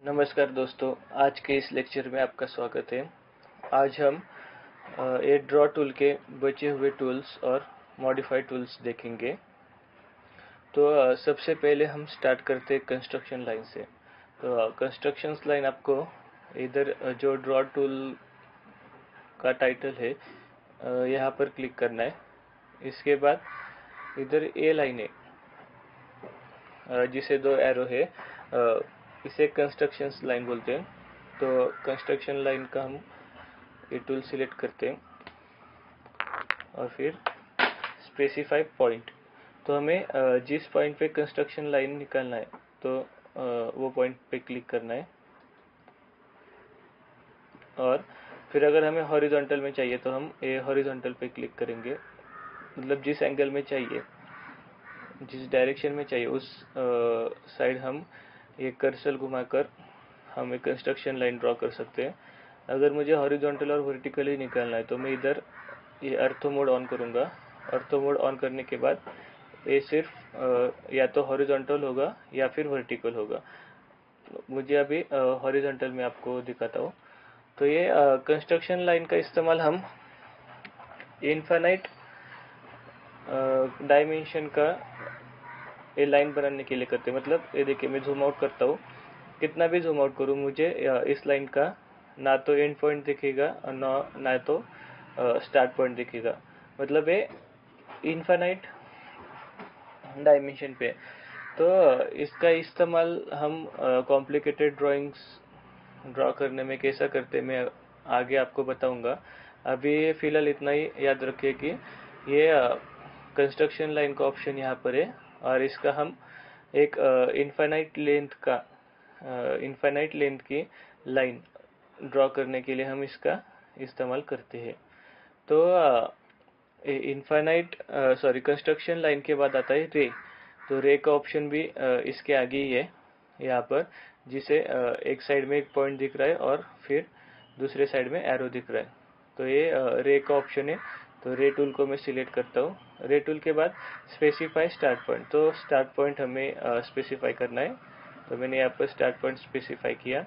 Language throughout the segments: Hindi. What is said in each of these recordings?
नमस्कार दोस्तों, आज के इस लेक्चर में आपका स्वागत है। आज हम एड ड्रॉ टूल के बचे हुए टूल्स और मॉडिफाइड टूल्स देखेंगे। तो सबसे पहले हम स्टार्ट करते हैं कंस्ट्रक्शन लाइन से। तो कंस्ट्रक्शन लाइन आपको इधर जो ड्रॉ टूल का टाइटल है यहाँ पर क्लिक करना है। इसके बाद इधर ए लाइन है जिसे दो एरो है, इसे कंस्ट्रक्शन लाइन बोलते हैं। तो कंस्ट्रक्शन लाइन का हम ये टूल सिलेक्ट करते हैं और फिर स्पेसिफाई पॉइंट। तो हमें जिस पॉइंट पे कंस्ट्रक्शन लाइन निकालना है तो वो पॉइंट पे क्लिक करना है। और फिर अगर हमें हॉरिजॉन्टल में चाहिए तो हम ये हॉरिजॉन्टल पे क्लिक करेंगे, मतलब जिस एंगल में चाहिए, जिस डायरेक्शन में चाहिए उस साइड हम ये कर्सर घुमाकर हम एक कंस्ट्रक्शन लाइन ड्रॉ कर सकते हैं। अगर मुझे हॉरिजॉन्टल और वर्टिकल ही निकालना है तो मैं इधर ये ऑर्थो मोड ऑन करूँगा। ऑर्थो मोड ऑन करने के बाद ये सिर्फ या तो हॉरिजॉन्टल होगा या फिर वर्टिकल होगा। मुझे अभी हॉरिजॉन्टल में आपको दिखाता हूँ। तो ये कंस्ट्रक्शन लाइन का इस्तेमाल हम इनफाइनाइट डायमेंशन का ये लाइन बनाने के लिए करते हैं। मतलब ये देखिए, मैं जूम आउट करता हूँ, कितना भी जूम आउट करूँ मुझे इस लाइन का ना तो एंड पॉइंट दिखेगा और ना तो स्टार्ट पॉइंट दिखेगा। मतलब ये इनफाइनाइट डायमेंशन पे। तो इसका इस्तेमाल हम कॉम्प्लिकेटेड ड्राइंग्स ड्रॉ करने में कैसा करते हैं मैं आगे आपको बताऊंगा। अभी फ़िलहाल इतना ही याद रखिए कि ये कंस्ट्रक्शन लाइन का ऑप्शन यहाँ पर है और इसका हम एक इनफाइनाइट लेंथ की लाइन ड्रॉ करने के लिए हम इसका इस्तेमाल करते हैं। तो कंस्ट्रक्शन लाइन के बाद आता है रे। तो रे का ऑप्शन भी इसके आगे ही है यहाँ पर, जिसे एक साइड में एक पॉइंट दिख रहा है और फिर दूसरे साइड में एरो दिख रहा है। तो ये रे का ऑप्शन है। तो रे टूल को मैं सिलेक्ट करता हूँ। रे टूल के बाद स्पेसिफाई स्टार्ट पॉइंट। तो स्टार्ट पॉइंट हमें स्पेसिफाई करना है। तो मैंने यहाँ पर स्टार्ट पॉइंट स्पेसिफाई किया।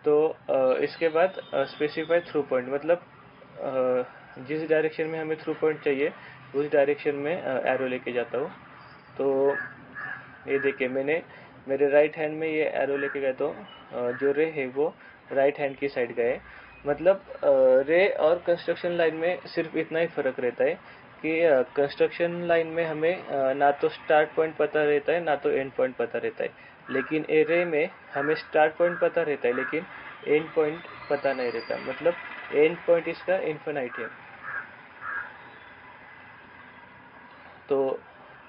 तो इसके बाद स्पेसिफाई थ्रू पॉइंट, मतलब जिस डायरेक्शन में हमें थ्रू पॉइंट चाहिए उस डायरेक्शन में एरो लेके जाता हूँ। तो ये देखिए, मैंने मेरे राइट हैंड में ये एरो लेके गए तो जो रे है वो राइट हैंड की साइड गए। मतलब रे और कंस्ट्रक्शन लाइन में सिर्फ इतना ही फ़र्क रहता है कि कंस्ट्रक्शन लाइन में हमें ना तो स्टार्ट पॉइंट पता रहता है ना तो एंड पॉइंट पता रहता है, लेकिन ए रे में हमें स्टार्ट पॉइंट पता रहता है लेकिन एंड पॉइंट पता नहीं रहता। मतलब एंड पॉइंट इसका इन्फिनाइट है। तो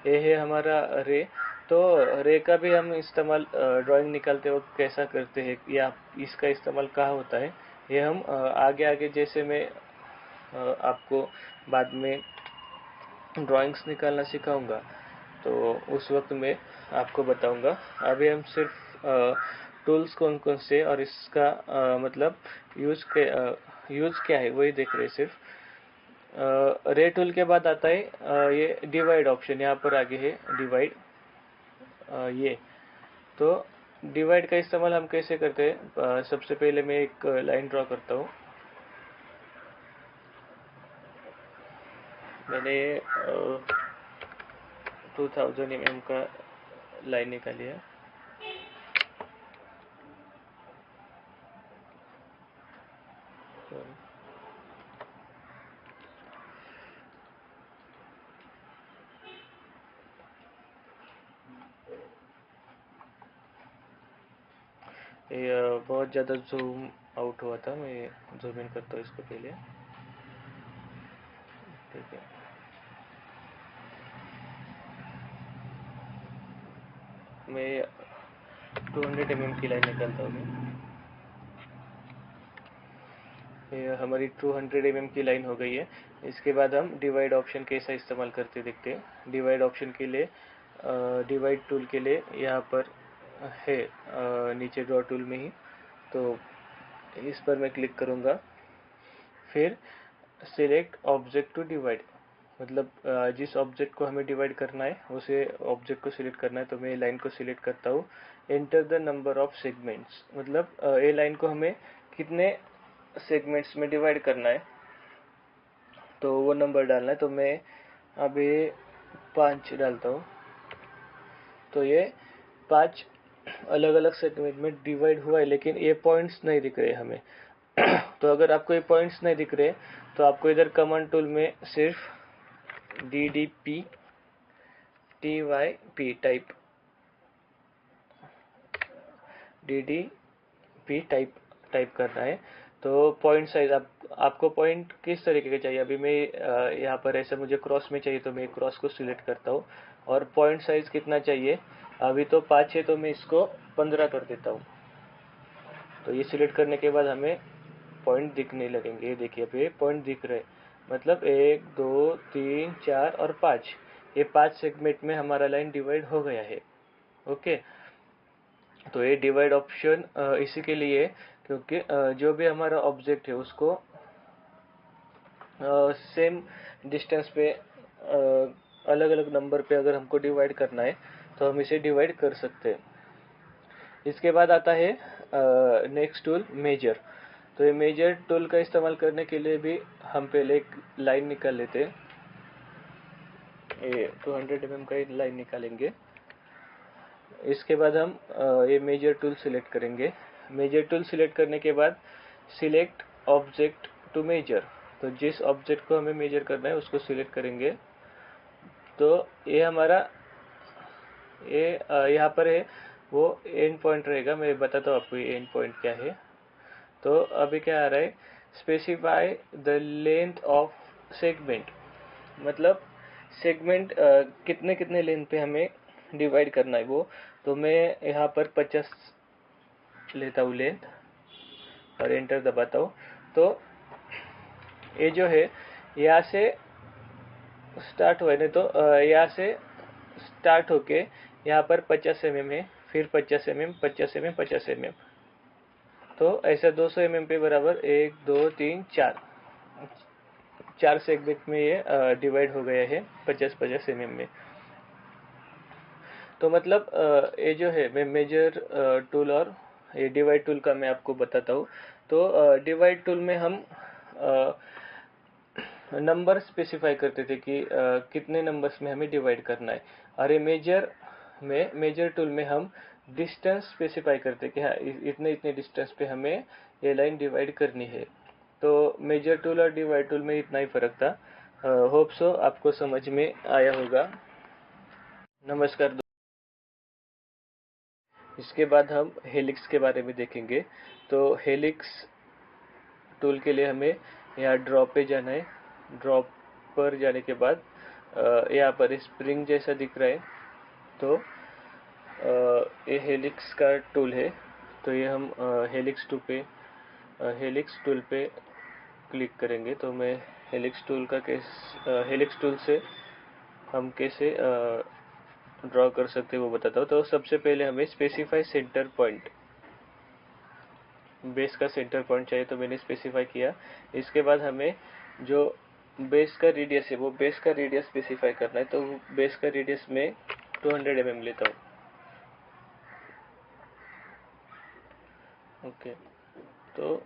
ये है हमारा रे। तो रे का भी हम इस्तेमाल ड्राइंग निकालते वक्त कैसा करते हैं या इसका इस्तेमाल कहाँ होता है, ये हम आगे आगे जैसे मैं आपको बाद में ड्राइंग्स निकालना सिखाऊंगा तो उस वक्त मैं आपको बताऊंगा। अभी हम सिर्फ टूल्स कौन कौन से और इसका मतलब यूज़ क्या है वही देख रहे हैं सिर्फ। रे टूल के बाद आता है ये डिवाइड ऑप्शन, यहाँ पर आगे है डिवाइड। ये तो डिवाइड का इस्तेमाल हम कैसे करते हैं, सबसे पहले मैं एक लाइन ड्रॉ करता हूँ। मैंने 2000 mm का लाइन निकाली है। ये बहुत ज़्यादा जूम आउट हुआ था, मैं जूम इन करता हूँ इसको पहले। ठीक है, मैं 200 mm की लाइन निकालता हूँ। ये हमारी 200 mm की लाइन हो गई है। इसके बाद हम डिवाइड ऑप्शन कैसा इस्तेमाल करते देखते हैं। डिवाइड ऑप्शन के लिए डिवाइड टूल के लिए यहाँ पर है नीचे ड्रॉ टूल में ही, तो इस पर मैं क्लिक करूँगा। फिर सिलेक्ट ऑब्जेक्ट टू डिवाइड, मतलब जिस ऑब्जेक्ट को हमें डिवाइड करना है उसे ऑब्जेक्ट को सिलेक्ट करना है, तो मैं ये लाइन को सिलेक्ट करता हूँ। Enter the number of segments, मतलब ये लाइन को हमें कितने सेगमेंट्स में डिवाइड करना है तो वो नंबर डालना है। तो मैं अभी 5 डालता हूँ। तो ये 5 अलग अलग सेगमेंट में डिवाइड हुआ है, लेकिन ये पॉइंट्स नहीं दिख रहे हमें। तो अगर आपको ये पॉइंट्स नहीं दिख रहे तो आपको इधर कमांड टूल में सिर्फ DDP TYP टाइप करना है। तो पॉइंट साइज आपको पॉइंट किस तरीके के चाहिए। अभी मैं यहाँ पर ऐसा मुझे क्रॉस में चाहिए तो मैं क्रॉस को सिलेक्ट करता हूँ। और पॉइंट साइज कितना चाहिए, अभी तो 5 है तो मैं इसको 15 कर देता हूँ। तो ये सिलेक्ट करने के बाद हमें पॉइंट दिखने लगेंगे। ये देखिए अभी पॉइंट दिख रहे, मतलब 1 2 3 4 और 5, ये 5 सेगमेंट में हमारा लाइन डिवाइड हो गया है। ओके, तो ये डिवाइड ऑप्शन इसी के लिए क्योंकि जो भी हमारा ऑब्जेक्ट है उसको सेम डिस्टेंस पे अलग अलग नंबर पे अगर हमको डिवाइड करना है तो हम इसे डिवाइड कर सकते हैं। इसके बाद आता है नेक्स्ट टूल मेजर। तो ये मेजर टूल का इस्तेमाल करने के लिए भी हम पहले एक लाइन निकाल लेते हैं। ये 200 mm का एक लाइन निकालेंगे। इसके बाद हम ये मेजर टूल सिलेक्ट करेंगे। मेजर टूल सिलेक्ट करने के बाद सिलेक्ट ऑब्जेक्ट टू मेजर, तो जिस ऑब्जेक्ट को हमें मेजर करना है उसको सिलेक्ट करेंगे। तो ये हमारा ये यहाँ पर है वो एंड पॉइंट रहेगा। मैं बताता हूँ आपको ये एंड पॉइंट क्या है। तो अभी क्या आ रहा है, specify the length of segment, मतलब सेगमेंट कितने कितने लेंथ पे हमें डिवाइड करना है वो। तो मैं यहाँ पर 50 लेता हूँ लेंथ और एंटर दबाता हूँ। तो ये जो है यहाँ से स्टार्ट हुआ है, तो यहाँ से स्टार्ट होके यहाँ पर 50 mm है, फिर 50 mm 50 mm 50 mm, तो ऐसा 200 mm पे बराबर 1 2 3 4 सेगमेंट में ये डिवाइड हो गया है 50-50 mm में। तो मतलब ये जो है मैं मेजर टूल और ये डिवाइड टूल का मैं आपको बताता हूँ। तो डिवाइड टूल में हम नंबर स्पेसिफाई करते थे कि कितने नंबर्स में हमें डिवाइड करना है। और ये मेजर टूल में हम डिस्टेंस स्पेसिफाई करते कि हाँ इतने इतने डिस्टेंस पे हमें ये लाइन डिवाइड करनी है। तो मेजर टूल और डिवाइड टूल में इतना ही फर्क था। होप सो आपको समझ में आया होगा। नमस्कार। इसके बाद हम हेलिक्स के बारे में देखेंगे। तो हेलिक्स टूल के लिए हमें यहाँ ड्रॉ पे जाना है। ड्रॉ पर जाने के बाद यहाँ पर स्प्रिंग जैसा दिख रहा है, तो ये हेलिक्स का टूल है। तो ये हम हेलिक्स टूल पे क्लिक करेंगे। तो मैं हेलिक्स टूल से हम कैसे ड्रॉ कर सकते हैं वो बताता हूँ। तो सबसे पहले हमें स्पेसिफाई सेंटर पॉइंट, बेस का सेंटर पॉइंट चाहिए, तो मैंने स्पेसिफाई किया। इसके बाद हमें जो बेस का रेडियस है वो बेस का रेडियस स्पेसिफाई करना है। तो बेस का रेडियस में 200 mm लेता हूँ। ओके, तो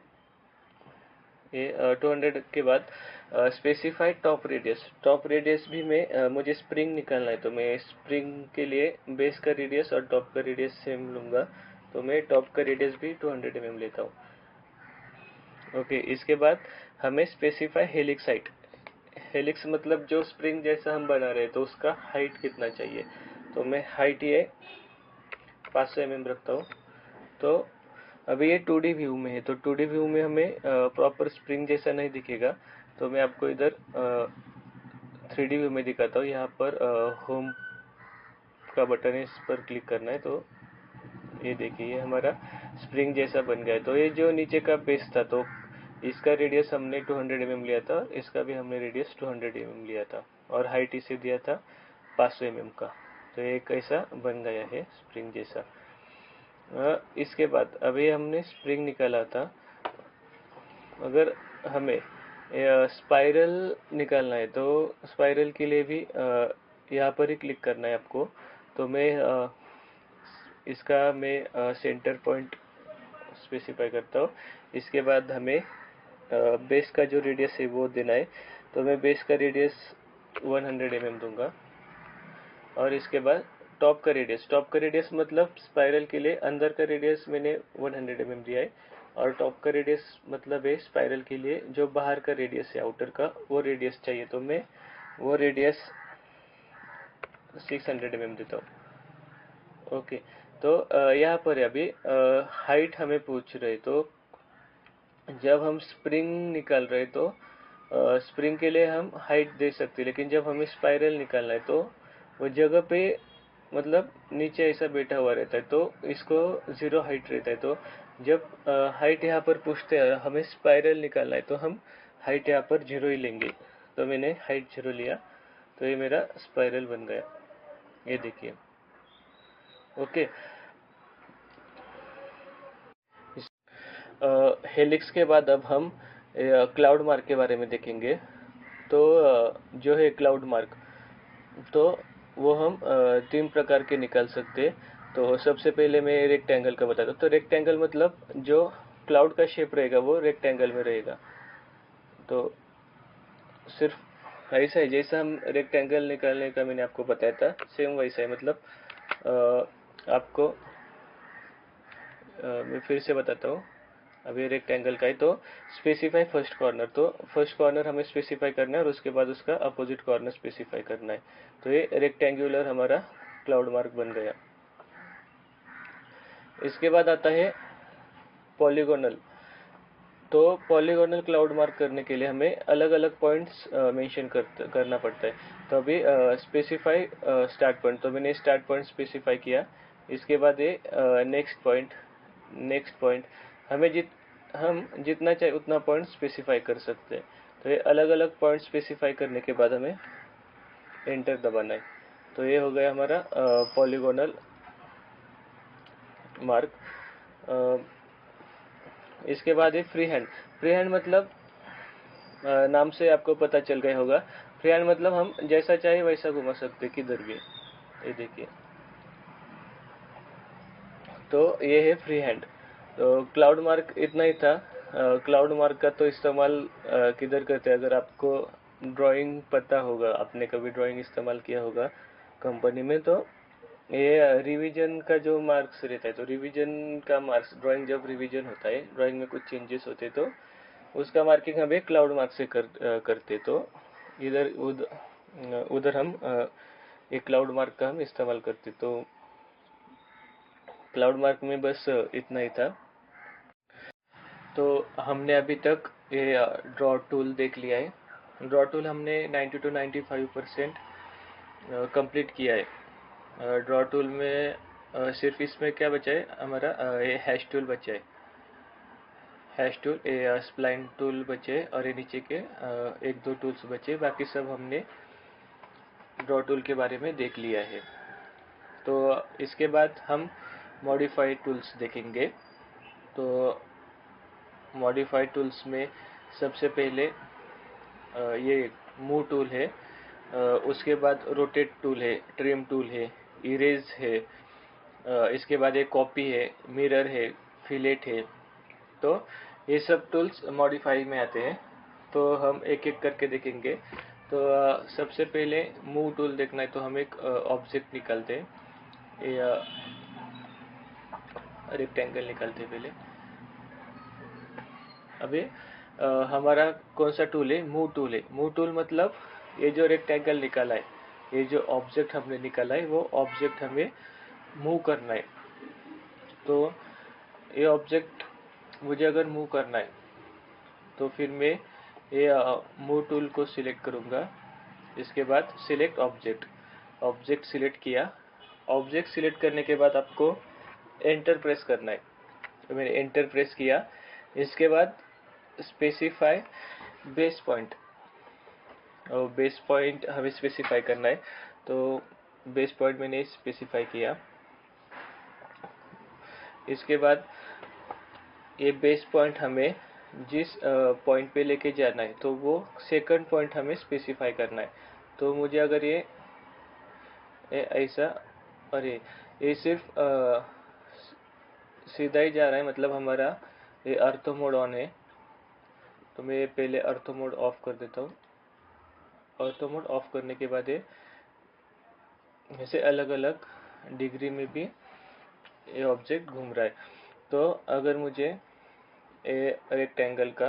ये 200 के बाद स्पेसिफाई टॉप रेडियस भी मैं मुझे स्प्रिंग निकालना है। तो मैं स्प्रिंग के लिए बेस का रेडियस और टॉप का रेडियस सेम लूँगा। तो मैं टॉप का रेडियस भी 200 mm लेता हूँ। ओके, इसके बाद हमें स्पेसिफाई हेलिक्स हाइट। हेलिक्स मतलब जो स्प्रिंग जैसा हम बना रहे हैं तो उसका हाइट कितना चाहिए। तो मैं हाइट ये 500 mm रखता हूँ। तो अभी ये 2D व्यू में है, तो 2D व्यू में हमें प्रॉपर स्प्रिंग जैसा नहीं दिखेगा। तो मैं आपको इधर 3D व्यू में दिखाता हूँ। यहाँ पर होम का बटन है, इस पर क्लिक करना है। तो ये देखिए हमारा स्प्रिंग जैसा बन गया है। तो ये जो नीचे का बेस था तो इसका रेडियस हमने 200 mm लिया था, इसका भी हमने रेडियस 200 mm लिया था और हाइट इसे दिया था 500 mm का। तो ये कैसा बन गया है स्प्रिंग जैसा। इसके बाद अभी हमने स्प्रिंग निकाला था। अगर हमें स्पाइरल निकालना है तो स्पाइरल के लिए भी यहाँ पर ही क्लिक करना है आपको। तो मैं सेंटर पॉइंट स्पेसिफाई करता हूँ। इसके बाद हमें बेस का जो रेडियस है वो देना है। तो मैं बेस का रेडियस 100 mm दूंगा। और इसके बाद टॉप का रेडियस मतलब स्पाइरल के लिए अंदर का रेडियस मैंने 100 mm दिया है, और टॉप का रेडियस मतलब है स्पाइरल के लिए जो बाहर का रेडियस है आउटर का, वो रेडियस चाहिए। तो मैं वो रेडियस 600 mm देता हूँ। ओके, तो यहाँ पर अभी हाइट हमें पूछ रहे, तो जब हम स्प्रिंग निकाल रहे तो स्प्रिंग के लिए हम हाइट दे सकते हैं, लेकिन जब हमें स्पाइरल निकालना है तो वो जगह पे मतलब नीचे ऐसा बैठा हुआ रहता है, तो इसको 0 हाइट रहता है। तो जब हाइट यहाँ पर पूछते हैं, हमें स्पाइरल निकालना है, तो हम हाइट यहाँ पर 0 ही लेंगे। तो मैंने हाइट 0 लिया, तो ये मेरा स्पाइरल बन गया, ये देखिए। ओके, हेलिक्स के बाद अब हम क्लाउड मार्क के बारे में देखेंगे। तो जो है क्लाउड मार्क, तो वो हम 3 प्रकार के निकाल सकते हैं। तो सबसे पहले मैं रेक्टेंगल का बताता हूँ। तो रेक्टेंगल मतलब जो क्लाउड का शेप रहेगा वो रेक्टेंगल में रहेगा। तो सिर्फ ऐसा ही जैसा हम रेक्टेंगल निकालने का मैंने आपको बताया था, सेम वैसा है। मतलब आपको मैं फिर से बताता हूँ। अब ये रेक्टेंगल का है, तो स्पेसिफाई फर्स्ट कॉर्नर, तो फर्स्ट कॉर्नर हमें स्पेसिफाई करना है और उसके बाद उसका अपोजिट कॉर्नर स्पेसिफाई करना है। तो ये रेक्टेंगुलर हमारा क्लाउड मार्क बन गया। इसके बाद आता है पॉलीगोनल। तो पॉलीगोनल क्लाउड मार्क करने के लिए हमें अलग अलग पॉइंट्स मेंशन करना पड़ता है। तो अभी स्पेसिफाई स्टार्ट पॉइंट, तो मैंने स्टार्ट पॉइंट स्पेसिफाई किया। इसके बाद ये नेक्स्ट पॉइंट हम जितना चाहे उतना पॉइंट स्पेसिफाई कर सकते हैं। तो ये अलग अलग पॉइंट स्पेसिफाई करने के बाद हमें एंटर दबाना है। तो ये हो गया हमारा पॉलीगोनल मार्क। इसके बाद ये फ्री हैंड मतलब नाम से आपको पता चल गया होगा। फ्री हैंड मतलब हम जैसा चाहे वैसा घुमा सकते किधर भी। ये देखिए, तो ये है फ्री हैंड। तो क्लाउड मार्क इतना ही था। क्लाउड मार्क का तो इस्तेमाल किधर करते हैं, अगर आपको ड्राइंग पता होगा, आपने कभी ड्राइंग इस्तेमाल किया होगा कंपनी में, तो ये रिवीजन का जो मार्क्स रहता है, तो रिवीजन का मार्क्स, ड्राइंग जब रिवीजन होता है, ड्राइंग में कुछ चेंजेस होते तो उसका मार्किंग हमें क्लाउड मार्क से करते। तो इधर उधर हम एक क्लाउड मार्क का हम इस्तेमाल करते। तो क्लाउड मार्क में बस इतना ही था। तो हमने अभी तक ये ड्रॉ टूल देख लिया है। ड्रॉ टूल हमने 90 to 95% कंप्लीट किया है। ड्रॉ टूल में सिर्फ इसमें क्या बचा है हमारा, ये हैश टूल बचा है। हैश टूल, ये स्प्लाइन टूल बचे, और ये नीचे के एक दो टूल्स बचे। बाकी सब हमने ड्रॉ टूल के बारे में देख लिया है। तो इसके बाद हम मॉडिफाइड टूल्स देखेंगे। तो मॉडिफाइड टूल्स में सबसे पहले ये मूव टूल है, उसके बाद रोटेट टूल है, ट्रिम टूल है, इरेज है, इसके बाद एक कॉपी है, मिरर है, फिलेट है। तो ये सब टूल्स मॉडिफाई में आते हैं। तो हम एक एक करके देखेंगे। तो सबसे पहले मूव टूल देखना है, तो हम एक ऑब्जेक्ट निकालते हैं, ये रेक्टेंगल निकालते हैं पहले। अभी हमारा कौन सा टूल है, मूव टूल है। मूव टूल मतलब ये जो रेक्टेंगल निकाला है, ये जो ऑब्जेक्ट हमने निकाला है, वो ऑब्जेक्ट हमें मूव करना है। तो ये ऑब्जेक्ट मुझे अगर मूव करना है, तो फिर मैं ये मूव टूल को सिलेक्ट करूँगा। इसके बाद सिलेक्ट ऑब्जेक्ट, ऑब्जेक्ट सिलेक्ट किया। ऑब्जेक्ट सिलेक्ट करने के बाद आपको एंटर प्रेस करना है। तो मैंने एंटर प्रेस किया। इसके बाद स्पेसिफाई बेस पॉइंट, और बेस पॉइंट हमें स्पेसिफाई करना है। तो बेस पॉइंट मैंने स्पेसिफाई किया। इसके बाद ये बेस पॉइंट हमें जिस पॉइंट पे लेके जाना है तो वो सेकंड पॉइंट हमें स्पेसिफाई करना है। तो मुझे अगर ये ऐसा, अरे ये सिर्फ सीधा ही जा रहा है, मतलब हमारा ये ऑर्थो मोड ऑन है। तो मैं पहले ऑर्थो मोड ऑफ कर देता हूँ। ऑर्थो मोड ऑफ करने के बाद ये ऐसे अलग अलग डिग्री में भी ये ऑब्जेक्ट घूम रहा है। तो अगर मुझे ये रेक्टेंगल का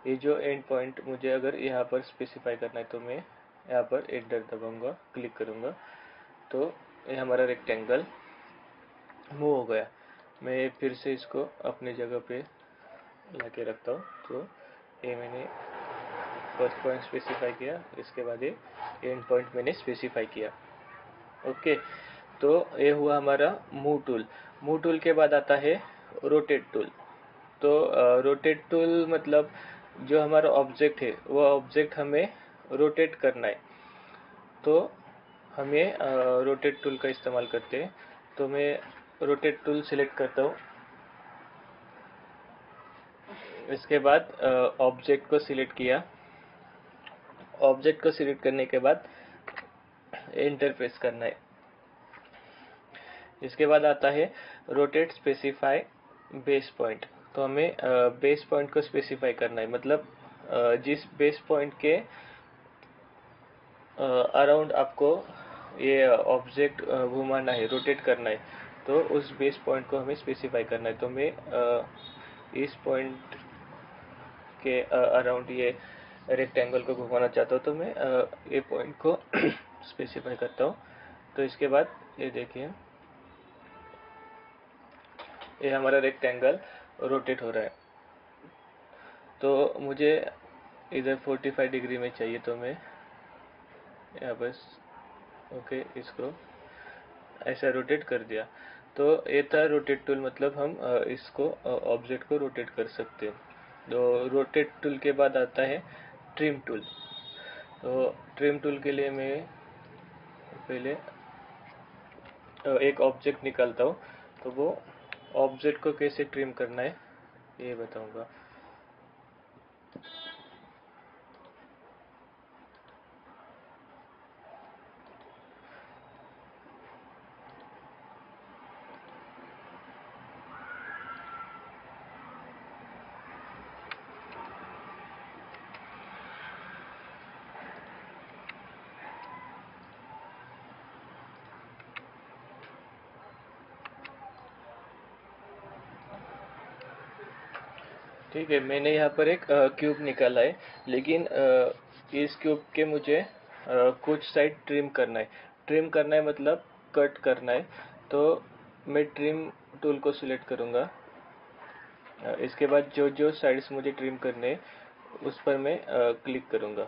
ये जो एंड पॉइंट मुझे अगर यहाँ पर स्पेसिफाई करना है तो मैं यहाँ पर एंटर दबाऊंगा, क्लिक करूँगा, तो ये हमारा रेक्टेंगल मूव हो गया। मैं फिर से इसको अपनी जगह पे लाके रखता हूँ। तो ये मैंने फर्स्ट पॉइंट स्पेसिफाई किया, इसके बाद ये एंड पॉइंट मैंने स्पेसिफाई किया। ओके, तो ये हुआ हमारा मूव टूल। मूव टूल के बाद आता है रोटेट टूल। तो रोटेट टूल मतलब जो हमारा ऑब्जेक्ट है वो ऑब्जेक्ट हमें रोटेट करना है, तो हमें रोटेट टूल का इस्तेमाल करते हैं। तो मैं रोटेट टूल सिलेक्ट करता हूँ। इसके बाद ऑब्जेक्ट को सिलेक्ट किया। ऑब्जेक्ट को सिलेक्ट करने के बाद एंटर प्रेस करना है। इसके बाद आता है रोटेट स्पेसिफाई बेस पॉइंट। तो हमें बेस पॉइंट को स्पेसिफाई करना है, मतलब जिस बेस पॉइंट के अराउंड आपको ये ऑब्जेक्ट घुमाना है, रोटेट करना है, तो उस बेस पॉइंट को हमें स्पेसिफाई करना है। तो मैं इस पॉइंट के अराउंड ये रेक्टेंगल को घुमाना चाहता हूँ, तो मैं ये पॉइंट को स्पेसिफाई करता हूँ। तो इसके बाद ये देखिए, ये हमारा रेक्टेंगल रोटेट हो रहा है। तो मुझे इधर 45 डिग्री में चाहिए, तो मैं यहाँ बस ओके इसको ऐसा रोटेट कर दिया। तो ये था रोटेट टूल, मतलब हम इसको ऑब्जेक्ट को रोटेट कर सकते हैं। तो रोटेट टूल के बाद आता है ट्रिम टूल। तो ट्रिम टूल के लिए मैं पहले एक ऑब्जेक्ट निकालता हूँ, तो वो ऑब्जेक्ट को कैसे ट्रिम करना है ये बताऊंगा। ठीक है, मैंने यहाँ पर एक क्यूब निकाला है, लेकिन इस क्यूब के मुझे कुछ साइड ट्रिम करना है। ट्रिम करना है मतलब कट करना है। तो मैं ट्रिम टूल को सिलेक्ट करूँगा। इसके बाद जो जो साइड्स मुझे ट्रिम करने हैं उस पर मैं क्लिक करूँगा।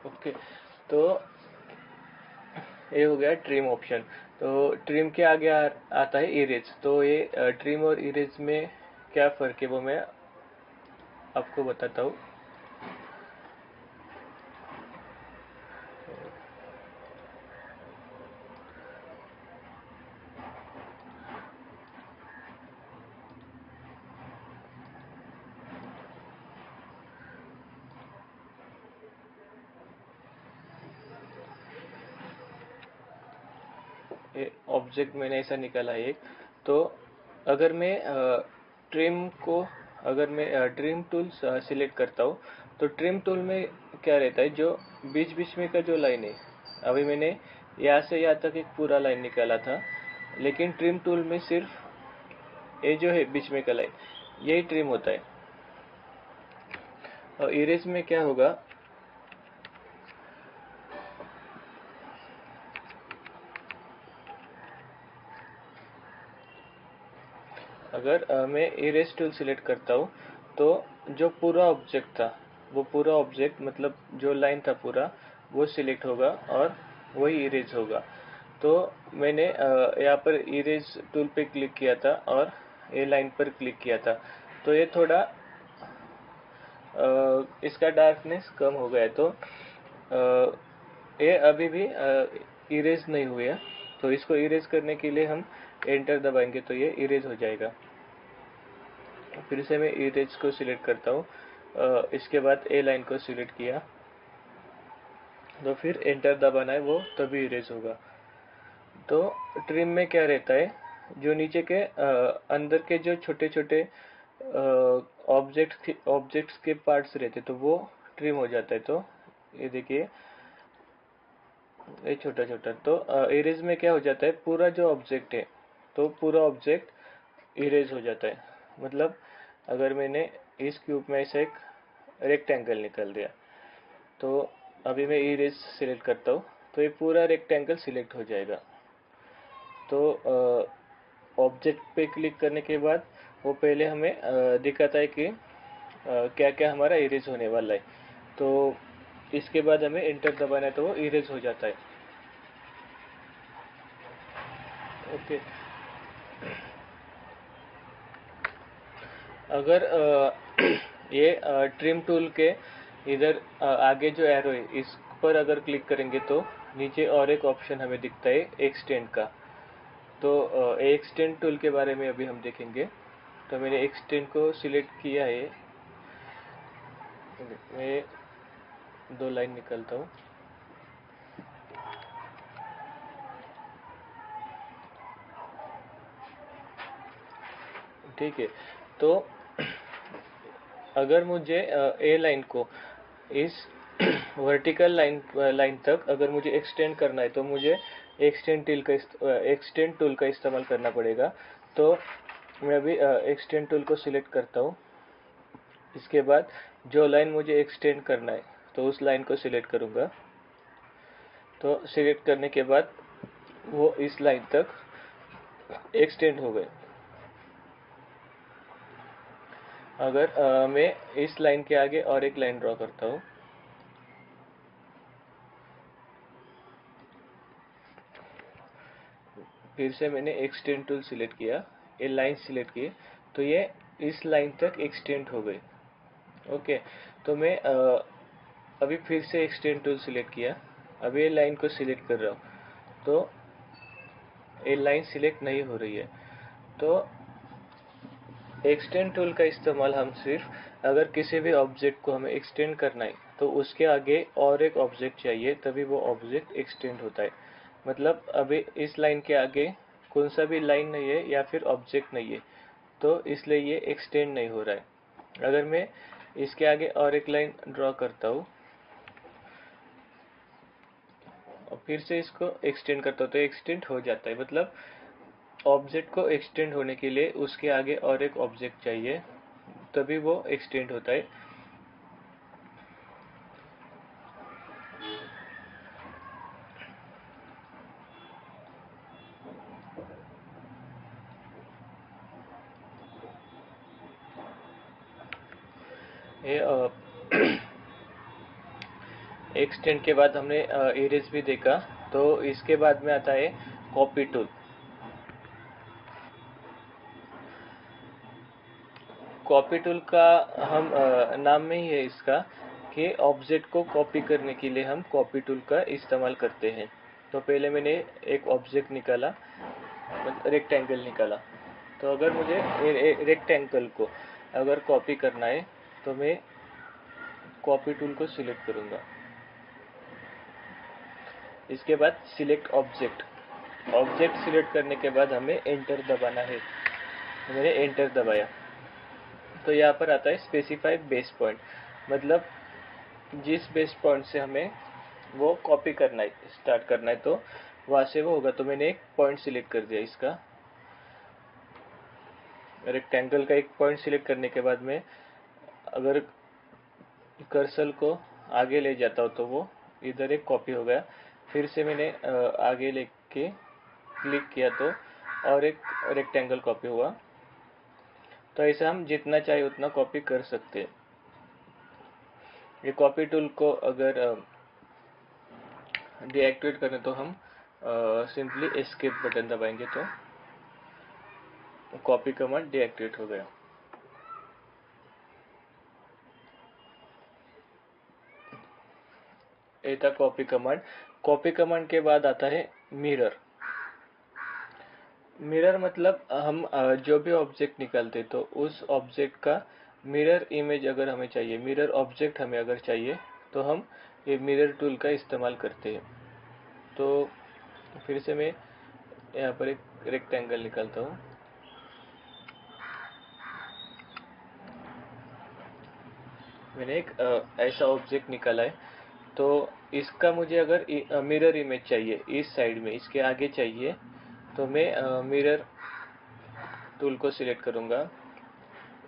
ओके, तो ये हो गया ट्रिम ऑप्शन। तो ट्रिम के आगे आता है इरेज। तो ये ट्रिम और इरेज में क्या फ़र्क है वो मैं आपको बताता हूँ। ये ऑब्जेक्ट मैंने ऐसा निकाला है एक। तो अगर मैं ट्रिम को अगर मैं ट्रिम टूल सिलेक्ट करता हूँ, तो ट्रिम टूल में क्या रहता है, जो बीच बीच में का जो लाइन है, अभी मैंने यहाँ से यहाँ तक एक पूरा लाइन निकाला था, लेकिन ट्रिम टूल में सिर्फ ये जो है बीच में का लाइन यही ट्रिम होता है। और इरेज में क्या होगा, अगर मैं इरेज टूल सिलेक्ट करता हूँ, तो जो पूरा ऑब्जेक्ट था वो पूरा ऑब्जेक्ट, मतलब जो लाइन था पूरा, वो सिलेक्ट होगा और वही इरेज होगा। तो मैंने यहाँ पर इरेज टूल पे क्लिक किया था और ये लाइन पर क्लिक किया था, तो ये थोड़ा इसका डार्कनेस कम हो गया। तो ये अभी भी इरेज नहीं हुए हैं, तो इसको इरेज करने के लिए हम एंटर दबाएंगे तो ये इरेज हो जाएगा। फिर से मैं इरेज को सिलेक्ट करता हूँ, इसके बाद ए लाइन को सिलेक्ट किया, तो फिर एंटर दबाना है, वो तभी इरेज होगा। तो ट्रिम में क्या रहता है, जो नीचे के अंदर के जो छोटे छोटे ऑब्जेक्ट्स के पार्ट्स रहते तो वो ट्रिम हो जाता है। तो ये देखिए, ये छोटा छोटा, तो इरेज में क्या हो जाता है, पूरा जो ऑब्जेक्ट है तो पूरा ऑब्जेक्ट इरेज हो जाता है। मतलब अगर मैंने इस क्यूब में ऐसा एक रेक्टेंगल निकाल दिया, तो अभी मैं इरेज सिलेक्ट करता हूँ, तो ये पूरा रेक्टेंगल सिलेक्ट हो जाएगा। तो ऑब्जेक्ट पे क्लिक करने के बाद वो पहले हमें दिखाता है कि क्या क्या हमारा इरेज होने वाला है। तो इसके बाद हमें एंटर दबाना है तो वो इरेज हो जाता है। ओके, अगर ये ट्रिम टूल के इधर आगे जो एरो है इस पर अगर क्लिक करेंगे तो नीचे और एक ऑप्शन हमें दिखता है एक्सटेंड का। तो एक्सटेंड टूल के बारे में अभी हम देखेंगे। तो मैंने एक्सटेंड को सिलेक्ट किया है, मैं 2 लाइन निकालता हूँ। ठीक है, तो अगर मुझे ए लाइन को इस वर्टिकल लाइन तक अगर मुझे एक्सटेंड करना है तो मुझे एक्सटेंड टूल का इस्तेमाल करना पड़ेगा। तो मैं अभी एक्सटेंड टूल को सिलेक्ट करता हूँ। इसके बाद जो लाइन मुझे एक्सटेंड करना है तो उस लाइन को सिलेक्ट करूँगा। तो सिलेक्ट करने के बाद वो इस लाइन तक एक्सटेंड हो गए। अगर मैं इस लाइन के आगे और एक लाइन ड्रॉ करता हूँ, फिर से मैंने एक्सटेंड टूल सिलेक्ट किया, ये लाइन सिलेक्ट की, तो ये इस लाइन तक एक्सटेंड हो गई। ओके, तो मैं अभी फिर से एक्सटेंड टूल सिलेक्ट किया, अभी ये लाइन को सिलेक्ट कर रहा हूँ, तो ये लाइन सिलेक्ट नहीं हो रही है। तो एक्सटेंड टूल का इस्तेमाल हम सिर्फ अगर किसी भी ऑब्जेक्ट को हमें एक्सटेंड करना है तो उसके आगे और एक ऑब्जेक्ट चाहिए तभी वो ऑब्जेक्ट एक्सटेंड होता है। मतलब अभी इस लाइन के आगे कौन सा भी लाइन नहीं है या फिर ऑब्जेक्ट नहीं है, तो इसलिए ये एक्सटेंड नहीं हो रहा है। अगर मैं इसके आगे और एक लाइन ड्रॉ करता हूँ और फिर से इसको एक्सटेंड करता हूँ तो एक्सटेंड हो जाता है। मतलब ऑब्जेक्ट को एक्सटेंड होने के लिए उसके आगे और एक ऑब्जेक्ट चाहिए तभी वो एक्सटेंड होता है। ये एक्सटेंड के बाद हमने इरेज भी देखा, तो इसके बाद में आता है कॉपी टूल। कॉपी टूल का हम नाम में ही है इसका कि ऑब्जेक्ट को कॉपी करने के लिए हम कॉपी टूल का इस्तेमाल करते हैं। तो पहले मैंने एक ऑब्जेक्ट निकाला, रेक्टेंगल निकाला। तो अगर मुझे रेक्टेंगल को अगर कॉपी करना है तो मैं कॉपी टूल को सिलेक्ट करूंगा। इसके बाद सिलेक्ट ऑब्जेक्ट, ऑब्जेक्ट सिलेक्ट करने के बाद हमें एंटर दबाना है। तो मैंने एंटर दबाया, तो यहाँ पर आता है स्पेसिफाई बेस पॉइंट, मतलब जिस बेस पॉइंट से हमें वो कॉपी करना है, स्टार्ट करना है, तो वहां से वो होगा। तो मैंने एक पॉइंट सिलेक्ट कर दिया, इसका रेक्टेंगल का एक पॉइंट सिलेक्ट करने के बाद में अगर कर्सर को आगे ले जाता हूँ तो वो इधर एक कॉपी हो गया। फिर से मैंने आगे लेके क्लिक किया तो और एक रेक्टेंगल कॉपी हुआ। तो ऐसा हम जितना चाहे उतना कॉपी कर सकते हैं। ये कॉपी टूल को अगर डीएक्टिवेट करें तो हम सिंपली एस्केप बटन दबाएंगे तो कॉपी कमांड डीएक्टिवेट हो गया। ये था कॉपी कमांड। कॉपी कमांड के बाद आता है मिरर। मिरर मतलब हम जो भी ऑब्जेक्ट निकालते तो उस ऑब्जेक्ट का मिरर इमेज अगर हमें चाहिए, मिरर ऑब्जेक्ट हमें अगर चाहिए, तो हम ये मिरर टूल का इस्तेमाल करते हैं। तो फिर से मैं यहाँ पर एक रेक्टेंगल निकालता हूँ। मैंने एक ऐसा ऑब्जेक्ट निकाला है, तो इसका मुझे अगर मिरर इमेज चाहिए इस साइड में, इसके आगे चाहिए, तो मैं मिरर टूल को सिलेक्ट करूंगा।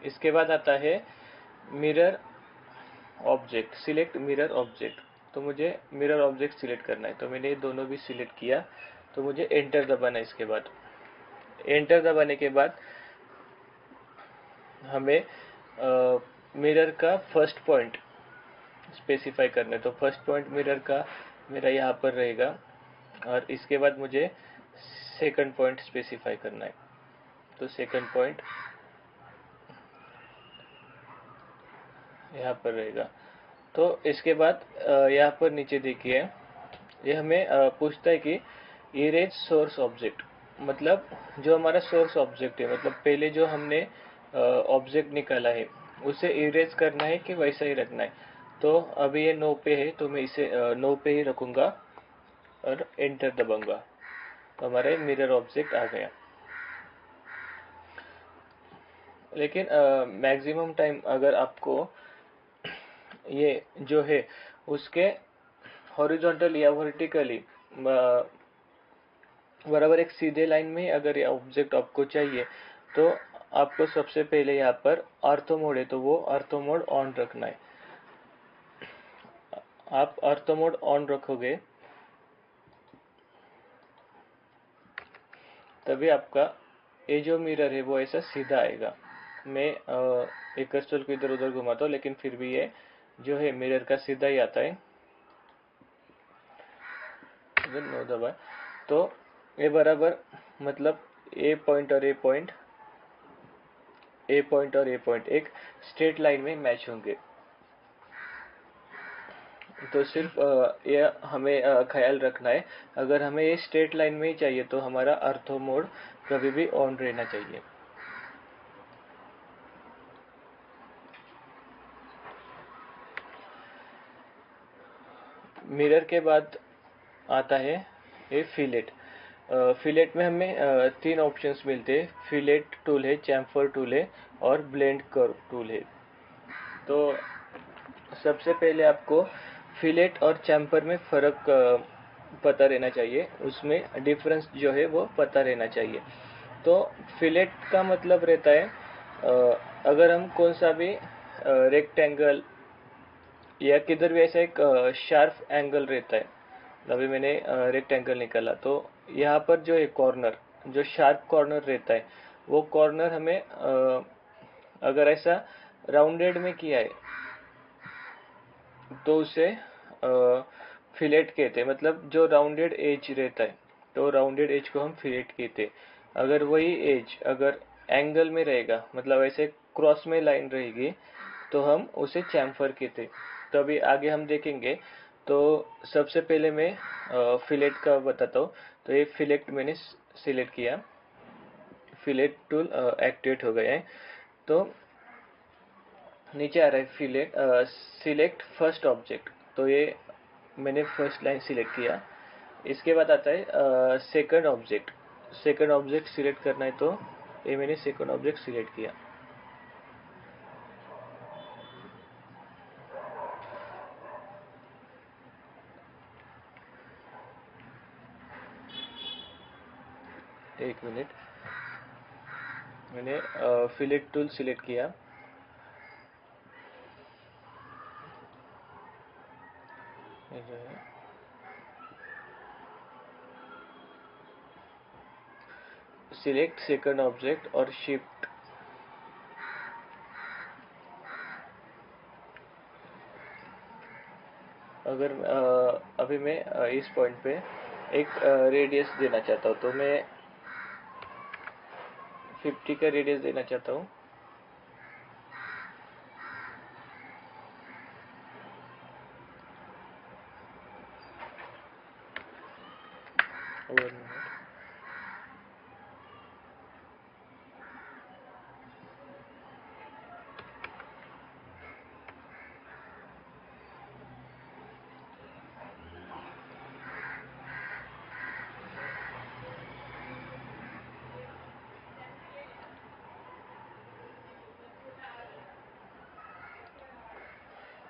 इसके बाद आता है mirror object, select mirror object. तो मुझे मिरर ऑब्जेक्ट सिलेक्ट करना है, तो मैंने ये दोनों भी सिलेक्ट किया। तो मुझे एंटर दबाना है। इसके बाद एंटर दबाने के बाद हमें मिरर का फर्स्ट पॉइंट स्पेसिफाई करना है। तो फर्स्ट पॉइंट मिरर का मेरा यहाँ पर रहेगा, और इसके बाद मुझे सेकंड पॉइंट स्पेसिफाई करना है। तो सेकंड पॉइंट यहाँ पर रहेगा। तो इसके बाद यहाँ पर नीचे देखिए, ये हमें पूछता है कि इरेज सोर्स ऑब्जेक्ट, मतलब जो हमारा सोर्स ऑब्जेक्ट है, मतलब पहले जो हमने ऑब्जेक्ट निकाला है उसे इरेज करना है कि वैसा ही रखना है। तो अभी ये नो पे है, तो मैं इसे नो पे ही रखूंगा और एंटर दबाऊंगा। तो हमारा मिरर ऑब्जेक्ट आ गया। लेकिन मैक्सिमम टाइम अगर आपको ये जो है उसके हॉरिजॉन्टल या वर्टिकली बराबर एक सीधे लाइन में अगर ये ऑब्जेक्ट आपको चाहिए, तो आपको सबसे पहले यहाँ पर ऑर्थो मोड है, तो वो ऑर्थो मोड ऑन रखना है। आप ऑर्थो मोड ऑन रखोगे तभी आपका ये जो मिरर है वो ऐसा सीधा आएगा। मैं एक कर्सर को इधर उधर घुमाता हूँ, लेकिन फिर भी ये जो है मिरर का सीधा ही आता है। नो दबाए तो ये बराबर, मतलब ए पॉइंट और ए पॉइंट, ए पॉइंट और ए पॉइंट एक स्ट्रेट लाइन में मैच होंगे। तो सिर्फ ये हमें ख्याल रखना है, अगर हमें ये स्ट्रेट लाइन में ही चाहिए तो हमारा ऑर्थो मोड कभी भी ऑन रहना चाहिए। मिरर के बाद आता है ये फिलेट। फिलेट में हमें तीन ऑप्शंस मिलते हैं। फिलेट टूल है, चैम्फर टूल है और ब्लेंड कर्व टूल है। तो सबसे पहले आपको फिलेट और चैम्फर में फ़र्क पता रहना चाहिए, उसमें डिफरेंस जो है वो पता रहना चाहिए। तो फिलेट का मतलब रहता है अगर हम कौन सा भी रेक्टेंगल या किधर भी ऐसा एक शार्प एंगल रहता है, अभी मैंने रेक्टेंगल निकाला, तो यहाँ पर जो है कॉर्नर, जो शार्प कॉर्नर रहता है, वो कॉर्नर हमें अगर ऐसा राउंडेड में किया है तो उसे फिलेट कहते हैं। मतलब जो राउंडेड एज रहता है, तो राउंडेड एज को हम फिलेट कहते हैं। अगर वही एज अगर एंगल में रहेगा, मतलब ऐसे क्रॉस में लाइन रहेगी, तो हम उसे चैम्फर कहते हैं। तो अभी आगे हम देखेंगे। तो सबसे पहले मैं फिलेट का बताता हूँ। तो ये फिलेट मैंने सिलेक्ट किया, फिलेट टूल एक्टिवेट हो गया है। तो नीचे आ रहा है फिलेट सिलेक्ट फर्स्ट ऑब्जेक्ट, तो ये मैंने फर्स्ट लाइन सिलेक्ट किया। इसके बाद आता है second object. Second object select करना है, तो ये मैंने सेकंड ऑब्जेक्ट सिलेक्ट किया। एक मिनट, मैंने फिलेट टूल सिलेक्ट किया। ये जो है सिलेक्ट सेकंड ऑब्जेक्ट और शिफ्ट। अगर अभी मैं इस पॉइंट पे एक रेडियस देना चाहता हूँ, तो मैं 50 का रेडियस देना चाहता हूँ। 1 मिनट।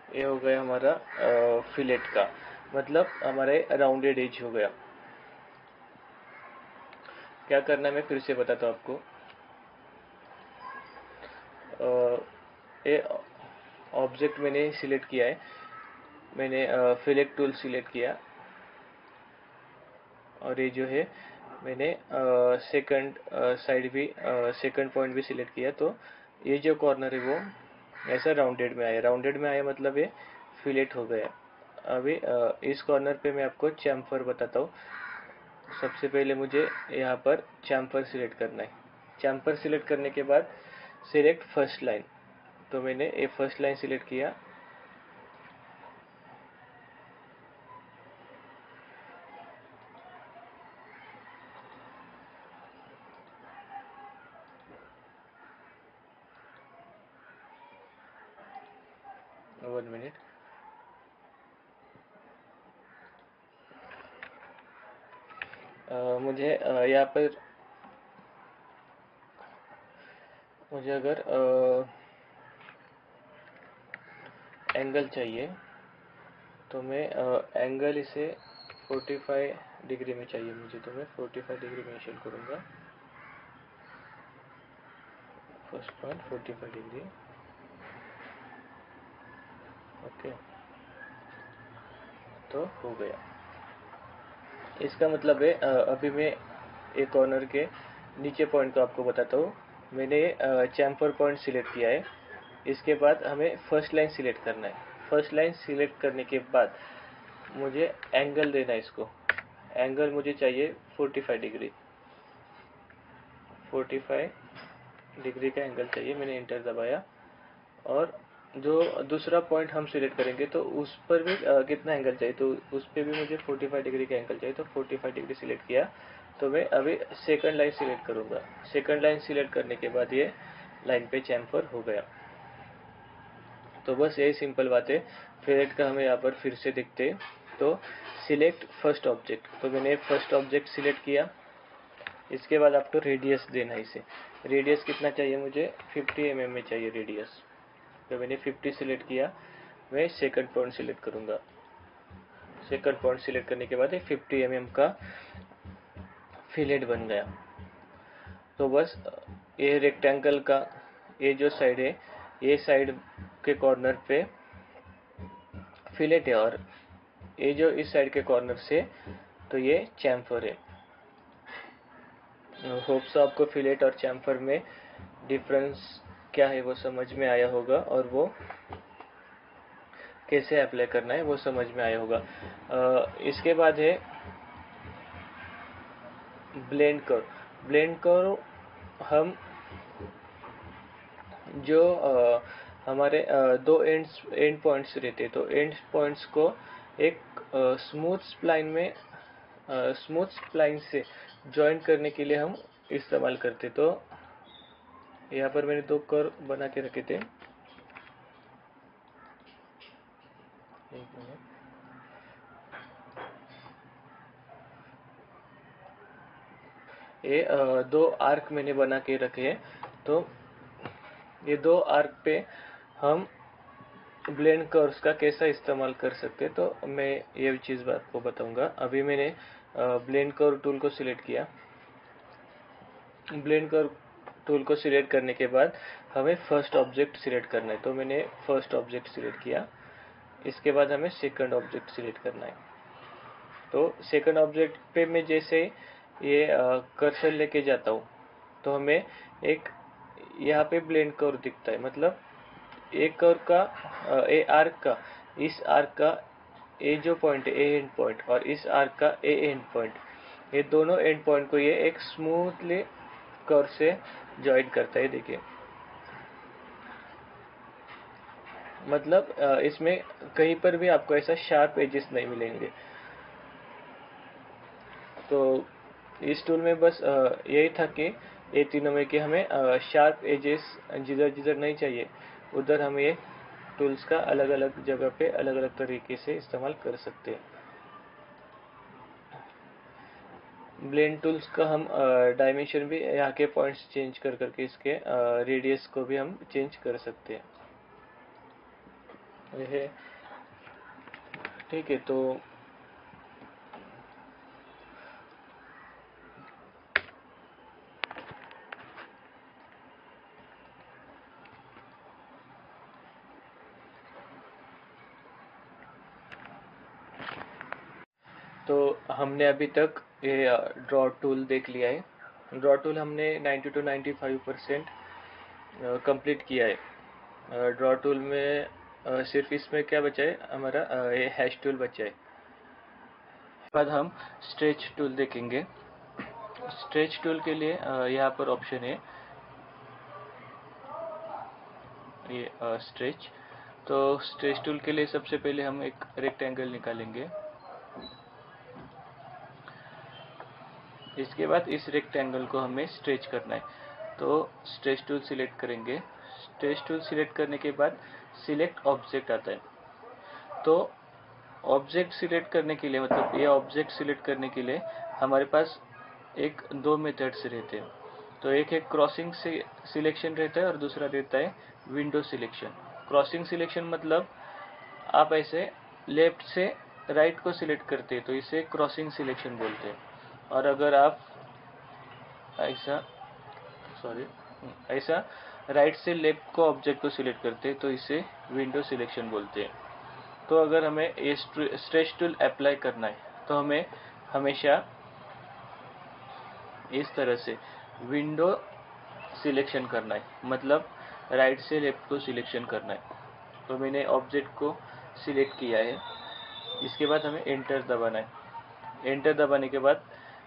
ये हो गया हमारा फिलेट का, मतलब हमारे राउंडेड एज हो गया। क्या करना है मैं फिर से बताता हूँ आपको। ये ऑब्जेक्ट मैंने सिलेक्ट किया है, मैंने फिलेट टूल सिलेक्ट किया, और ये जो है मैंने सेकंड साइड भी सेकंड पॉइंट भी सिलेक्ट किया। तो ये जो कॉर्नर है वो ऐसा राउंडेड में आया, राउंडेड में आया मतलब ये फिलेट हो गया। अभी इस कॉर्नर पे मैं आपको चैम्फर बताता हूँ। सबसे पहले मुझे यहाँ पर चैम्फर सिलेक्ट करना है। चैम्फर सिलेक्ट करने के बाद सिलेक्ट फर्स्ट लाइन, तो मैंने ये फर्स्ट लाइन सिलेक्ट किया। One minute. मुझे यहाँ पर मुझे अगर एंगल चाहिए तो मैं एंगल इसे 45 डिग्री में चाहिए मुझे, तो मैं 45 डिग्री मेंशन करूँगा। फर्स्ट पॉइंट 45 डिग्री, ओके, तो हो गया। इसका मतलब है अभी मैं एक कॉर्नर के नीचे पॉइंट को आपको बताता हूँ। मैंने चैम्फर पॉइंट सिलेक्ट किया है। इसके बाद हमें फर्स्ट लाइन सिलेक्ट करना है। फर्स्ट लाइन सिलेक्ट करने के बाद मुझे एंगल देना है इसको। एंगल मुझे चाहिए 45 डिग्री, 45 डिग्री का एंगल चाहिए। मैंने इंटर दबाया, और जो दूसरा पॉइंट हम सिलेक्ट करेंगे तो उस पर भी कितना एंगल चाहिए, तो उस पर भी मुझे 45 डिग्री का एंगल चाहिए। तो 45 डिग्री सिलेक्ट किया। तो मैं अभी सेकंड लाइन सिलेक्ट करूँगा। सेकंड लाइन सिलेक्ट करने के बाद ये लाइन पे चैम्फर हो गया। तो बस यही सिंपल बात है। फिलेट का हमें यहाँ पर फिर से देखते हैं। तो सिलेक्ट फर्स्ट ऑब्जेक्ट, तो मैंने फर्स्ट ऑब्जेक्ट सिलेक्ट किया। इसके बाद आपको रेडियस देना है इसे। रेडियस कितना चाहिए मुझे, 50 mm में चाहिए रेडियस। तो मैंने 50 सिलेक्ट किया। मैं सेकंड पॉइंट सिलेक्ट करूँगा। सेकंड पॉइंट सिलेक्ट करने के बाद ये 50 mm का फिलेट बन गया। तो बस ये रेक्टेंगल का ये जो साइड है, ये साइड के कॉर्नर पे फिलेट है, और ये जो इस साइड के कॉर्नर से तो ये चैम्फर है। होप्स आपको फिलेट और चैम्फर में डिफरेंस क्या है वो समझ में आया होगा, और वो कैसे अप्लाई करना है वो समझ में आया होगा। इसके बाद है ब्लेंड कर्व। ब्लेंड कर्व हम जो हमारे दो एंड पॉइंट्स रहते, तो एंड पॉइंट्स को एक स्मूथ स्प्लाइन में स्मूथ स्प्लाइन से ज्वाइन करने के लिए हम इस्तेमाल करते। तो यहाँ पर मैंने दो कर्व बना के रखे थे। एक मिनट। ये दो आर्क मैंने बना के रखे हैं। तो ये दो आर्क पे हम ब्लेंड कर्व्स का कैसा इस्तेमाल कर सकते हैं, तो मैं ये चीज़ आपको बताऊंगा। अभी मैंने ब्लेंड कर्व टूल को सिलेक्ट किया। ब्लेंड कर्व टूल को सिलेक्ट करने के बाद हमें फर्स्ट ऑब्जेक्ट सिलेक्ट करना है। तो मैंने फर्स्ट ऑब्जेक्ट सिलेक्ट किया। इसके बाद हमें सेकंड ऑब्जेक्ट सिलेक्ट करना है। तो सेकंड ऑब्जेक्ट पे मैं जैसे ये कर्सर लेके जाता हूँ, तो हमें एक यहाँ पे ब्लेंड कर्व दिखता है। मतलब एक कर्व का ए आर्क का, इस आर्क का ए जो पॉइंट है, ए एंड पॉइंट, और इस आर्क का ए एंड पॉइंट, ये दोनों एंड पॉइंट को ये एक स्मूथली कर्व से ज्वाइन करता है। देखिए, मतलब इसमें कहीं पर भी आपको ऐसा शार्प एजेस नहीं मिलेंगे। तो इस टूल में बस यही था कि ये तीनों में कि हमें शार्प एजेस जिधर जिधर नहीं चाहिए उधर हम ये टूल्स का अलग अलग जगह पे अलग अलग तरीके से इस्तेमाल कर सकते हैं। ब्लेंड टूल्स का हम डायमेंशन भी यहाँ के पॉइंट्स चेंज कर करके इसके रेडियस को भी हम चेंज कर सकते हैं। यह ठीक है। तो हमने अभी तक ये ड्रॉ टूल देख लिया है। ड्रॉ टूल हमने 90 to 95% कंप्लीट किया है। ड्रॉ टूल में सिर्फ इसमें क्या बचा है, हमारा ये हैश टूल बचा है। बाद हम स्ट्रेच टूल देखेंगे। स्ट्रेच टूल के लिए यहाँ पर ऑप्शन है ये स्ट्रेच। तो स्ट्रेच टूल के लिए सबसे पहले हम एक रेक्टेंगल निकालेंगे। इसके बाद इस रेक्टेंगल को हमें स्ट्रेच करना है। तो स्ट्रेच टूल सिलेक्ट करेंगे। स्ट्रेच टूल सिलेक्ट करने के बाद सिलेक्ट ऑब्जेक्ट आता है। तो ऑब्जेक्ट सिलेक्ट करने के लिए, मतलब ये ऑब्जेक्ट सिलेक्ट करने के लिए हमारे पास दो मेथड्स रहते हैं। तो एक है क्रॉसिंग से सिलेक्शन रहता है और दूसरा रहता है विंडो सिलेक्शन। क्रॉसिंग सिलेक्शन मतलब आप ऐसे लेफ्ट से राइट को सिलेक्ट करते हैं तो इसे क्रॉसिंग सिलेक्शन बोलते हैं। और अगर आप ऐसा राइट से लेफ्ट को ऑब्जेक्ट को सिलेक्ट करते हैं तो इसे विंडो सिलेक्शन बोलते हैं। तो अगर हमें ये स्ट्रेच टूल अप्लाई करना है तो हमें हमेशा इस तरह से विंडो सिलेक्शन करना है, मतलब राइट से लेफ्ट को सिलेक्शन करना है। तो मैंने ऑब्जेक्ट को सिलेक्ट किया है। इसके बाद हमें एंटर दबाना है। एंटर दबाने के बाद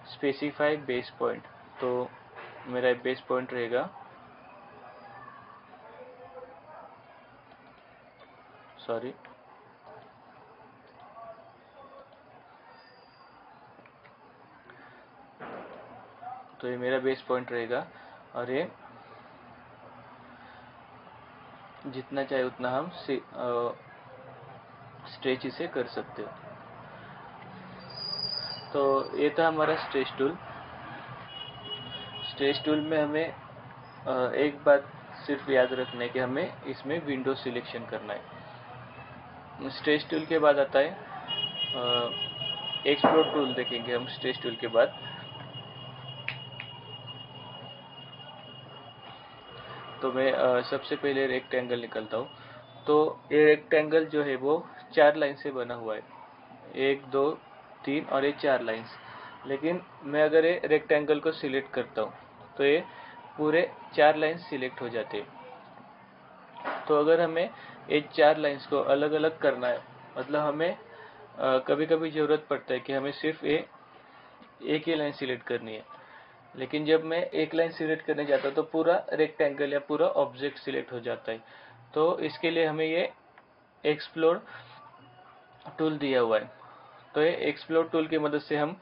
स्पेसिफाई बेस पॉइंट, तो मेरा बेस पॉइंट रहेगा तो ये मेरा बेस पॉइंट रहेगा और ये जितना चाहे उतना हम स्ट्रेच इसे कर सकते हो। तो ये था हमारा स्ट्रेच टूल। स्ट्रेच टूल में हमें एक बात सिर्फ याद रखना है कि हमें इसमें विंडो सिलेक्शन करना है। स्ट्रेच टूल के बाद आता है एक्सप्लोर टूल देखेंगे हम। स्ट्रेच टूल के बाद तो मैं सबसे पहले रेक्टेंगल निकलता हूँ। तो ये रेक्टेंगल जो है वो 4 लाइन से बना हुआ है, 1 2 3 और ये 4 लाइन्स। लेकिन मैं अगर ये रेक्टेंगल को सिलेक्ट करता हूँ तो ये पूरे 4 लाइन्स सिलेक्ट हो जाते हैं। तो अगर हमें ये 4 लाइन्स को अलग अलग करना है, मतलब हमें कभी कभी ज़रूरत पड़ता है कि हमें सिर्फ एक ही लाइन सिलेक्ट करनी है, लेकिन जब मैं एक लाइन सिलेक्ट करने जाता हूँ तो पूरा रेक्टेंगल या पूरा ऑब्जेक्ट सिलेक्ट हो जाता है। तो इसके लिए हमें ये एक्सप्लोर टूल दिया हुआ है। तो ये एक्सप्लोर टूल की मदद से हम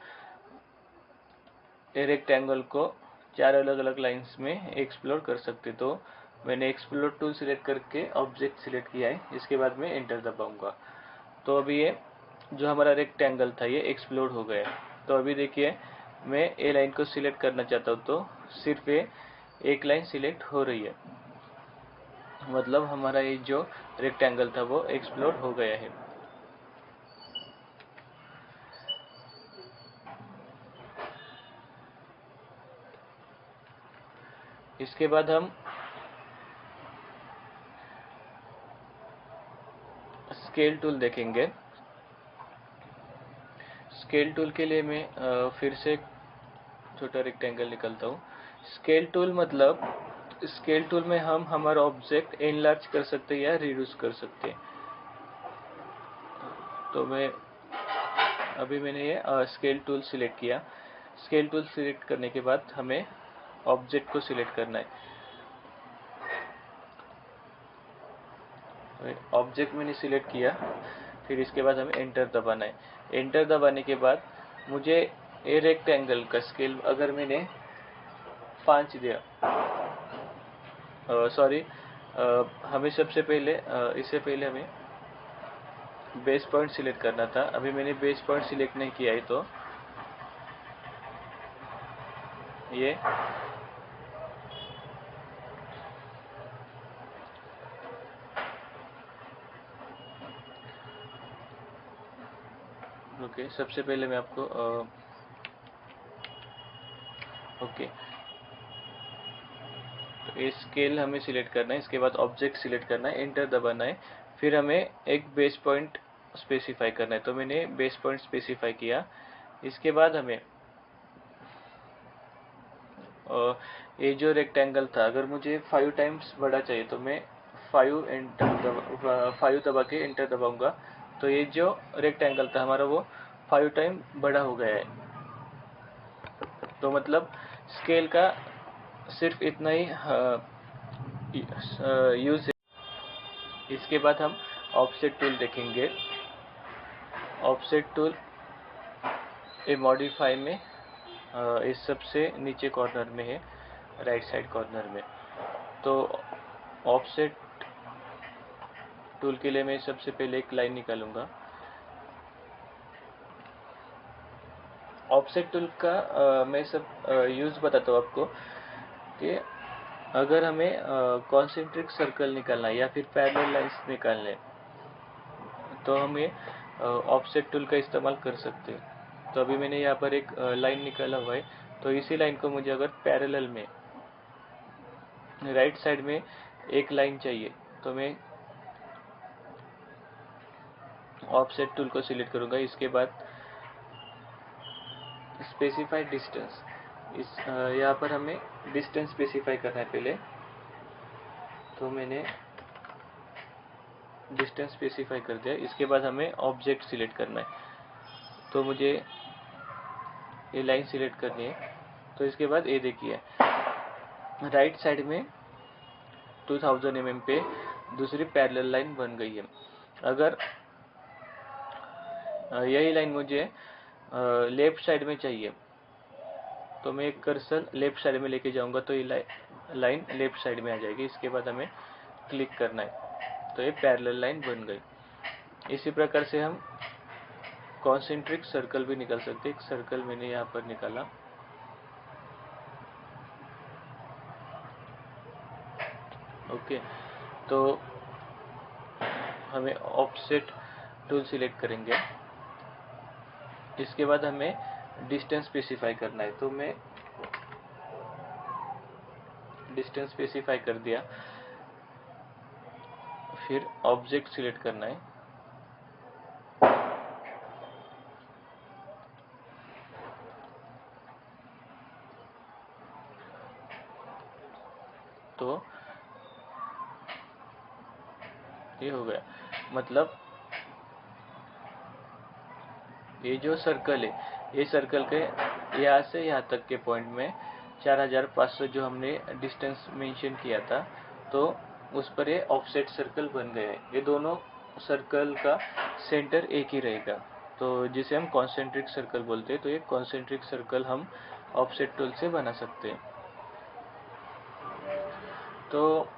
रेक्टेंगल को 4 अलग अलग लाइंस में एक्सप्लोर कर सकते। तो मैंने एक्सप्लोर टूल सिलेक्ट करके ऑब्जेक्ट सिलेक्ट किया है। इसके बाद मैं एंटर दबाऊंगा। तो अभी ये जो हमारा रेक्टेंगल था ये एक्सप्लोर हो गया। तो अभी देखिए मैं ए लाइन को सिलेक्ट करना चाहता हूँ तो सिर्फ ये एक लाइन सिलेक्ट हो रही है, मतलब हमारा ये जो रेक्टेंगल था वो एक्सप्लोर हो गया है। इसके बाद हम स्केल टूल देखेंगे। स्केल टूल के लिए मैं फिर से छोटा रेक्टेंगल निकलता हूँ। स्केल टूल मतलब स्केल टूल में हम हमारा ऑब्जेक्ट एनलार्ज कर सकते हैं या रिड्यूस कर सकते हैं। तो मैंने ये स्केल टूल सिलेक्ट किया। स्केल टूल सिलेक्ट करने के बाद हमें ऑब्जेक्ट को सिलेक्ट करना है। ऑब्जेक्ट मैंने सिलेक्ट किया, फिर इसके बाद हमें एंटर दबाना है। एंटर दबाने के बाद मुझे ये रेक्टेंगल का स्केल अगर मैंने 5 दिया, सॉरी, हमें सबसे पहले इससे पहले हमें बेस पॉइंट सिलेक्ट करना था। अभी मैंने बेस पॉइंट सिलेक्ट नहीं किया है, तो ये ओके, सबसे पहले मैं आपको ओके, तो ये स्केल हमें सिलेक्ट करना है। इसके बाद ऑब्जेक्ट सिलेक्ट करना है, एंटर दबाना है, फिर हमें एक बेस पॉइंट स्पेसिफाई करना है। तो मैंने बेस पॉइंट स्पेसिफाई किया। इसके बाद हमें ये जो रेक्टेंगल था, अगर मुझे 5 टाइम्स बड़ा चाहिए तो मैं 5 दबा के एंटर दबाऊंगा, तो ये जो रेक्टेंगल था हमारा वो 5 टाइम बड़ा हो गया है। तो मतलब स्केल का सिर्फ इतना ही यूज है। इसके बाद हम ऑफसेट टूल देखेंगे। ऑफसेट टूल ये मॉडिफाई में इस सबसे नीचे कॉर्नर में है, राइट साइड कॉर्नर में। तो ऑफसेट टूल के लिए मैं सबसे पहले एक लाइन निकालूंगा। ऑफसेट टूल का मैं सब यूज बताता हूँ आपको कि अगर हमें कॉन्सेंट्रिक सर्कल निकालना है या फिर पैरेलल लाइंस निकालने, तो हमें ऑफसेट टूल का इस्तेमाल कर सकते हैं। तो अभी मैंने यहाँ पर एक लाइन निकाला हुआ है, तो इसी लाइन को मुझे अगर पैरेलल में राइट साइड में एक लाइन चाहिए, तो मैं ऑफसेट टूल को सिलेक्ट करूंगा। इसके बाद स्पेसिफाइड डिस्टेंस, इस यहाँ पर हमें डिस्टेंस स्पेसिफाई करना है पहले। तो मैंने डिस्टेंस स्पेसिफाई कर दिया। इसके बाद हमें ऑब्जेक्ट सिलेक्ट करना है, तो मुझे ये लाइन सिलेक्ट करनी है। तो इसके बाद ये देखिए राइट साइड में 2000 mm पे दूसरी पैरेलल लाइन बन गई है। अगर यही लाइन मुझे लेफ्ट साइड में चाहिए, तो मैं एक कर्सर लेफ्ट साइड में लेके जाऊंगा, तो ये लाइन लेफ्ट साइड में आ जाएगी। इसके बाद हमें क्लिक करना है, तो ये पैरेलल लाइन बन गई। इसी प्रकार से हम कॉन्सेंट्रिक सर्कल भी निकाल सकते हैं। एक सर्कल मैंने यहाँ पर निकाला। ओके, तो हमें ऑफसेट टूल सिलेक्ट करेंगे। इसके बाद हमें डिस्टेंस स्पेसिफाई करना है, तो मैं डिस्टेंस स्पेसिफाई कर दिया। फिर ऑब्जेक्ट सिलेक्ट करना है, तो ये हो गया। मतलब ये जो सर्कल है, ये सर्कल के यहाँ से यहाँ तक के पॉइंट में 4500 जो हमने डिस्टेंस मेंशन किया था, तो उस पर ये ऑफसेट सर्कल बन गया है। ये दोनों सर्कल का सेंटर एक ही रहेगा, तो जिसे हम कॉन्सेंट्रिक सर्कल बोलते हैं। तो ये कॉन्सेंट्रिक सर्कल हम ऑफसेट टूल से बना सकते हैं। तो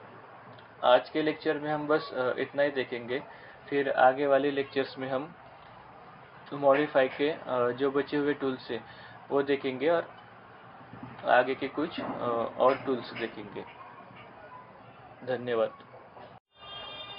आज के लेक्चर में हम बस इतना ही देखेंगे। फिर आगे वाले लेक्चर्स में हम मॉडिफाई के जो बचे हुए टूल्स है वो देखेंगे, और आगे के कुछ और टूल्स देखेंगे। धन्यवाद।